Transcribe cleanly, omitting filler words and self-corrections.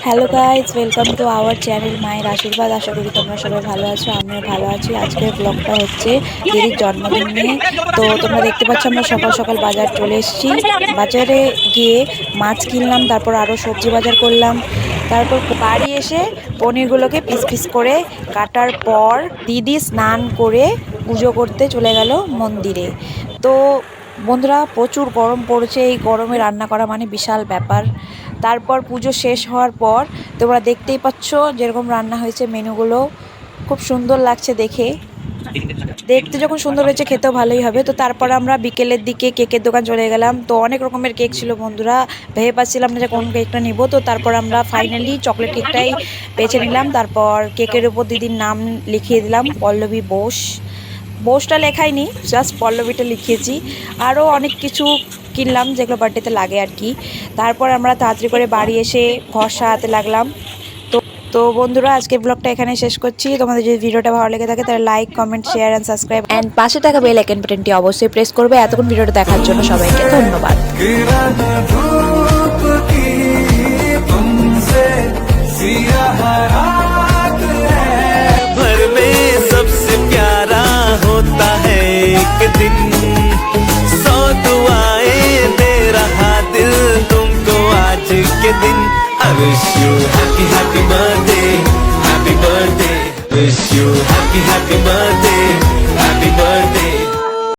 Hello guys, welcome to our channel মায়ের আশীর্বাদ। আশা করি তোমরা সবাই ভালো আছো, আমিও ভালো আছি। আজকের ব্লগটা হচ্ছে দিদির জন্মদিন নিয়ে। তো তোমরা দেখতে পাচ্ছ আমরা সকাল সকাল বাজার চলে এসেছি। বাজারে গিয়ে মাছ কিনলাম, তারপর আরও সবজি বাজার করলাম। তারপর বাড়ি এসে পনিরগুলোকে পিস পিস করে কাটার পর দিদি স্নান করে পুজো করতে চলে গেল মন্দিরে। তো বন্ধুরা, প্রচুর গরম পড়েছে, এই গরমে রান্না করা মানে বিশাল ব্যাপার। তারপর পুজো শেষ হওয়ার পর তোমরা দেখতেই পাচ্ছ যেরকম রান্না হয়েছে, মেনুগুলো খুব সুন্দর লাগছে দেখে। দেখতে যখন সুন্দর হয়েছে খেতেও ভালোই হবে। তো তারপর আমরা বিকেলের দিকে কেকের দোকান চলে গেলাম। তো অনেক রকমের কেক ছিল বন্ধুরা, ভেবে পাচ্ছিলাম না যে কোন কেকটা নিব। তো তারপর আমরা ফাইনালি চকলেট কেকটাই বেছে নিলাম। তারপর কেকের উপর দিদির নাম লিখিয়ে দিলাম, পল্লবী বোস। বোসটা লেখাইনি, জাস্ট পল্লবীটা লিখিয়েছি। আরও অনেক কিছু কিনলাম যেগুলো বার্থডেতে লাগে আর কি। তারপর আমরা তাড়াতাড়ি করে বাড়ি এসে ঘর সারাতে লাগলাম। তো তো বন্ধুরা, আজকের ব্লগটা এখানে শেষ করছি। তোমাদের যদি ভিডিওটা ভালো লেগে থাকে তাহলে like, comment, share and subscribe and পাশে থাকা বেল আইকন বাটনটি অবশ্যই প্রেস করবে। এতক্ষণ ভিডিওটা দেখার জন্য সবাইকে ধন্যবাদ। दिन 100 दुआएं दे रहा दिल तुमको आज के दिन। I wish you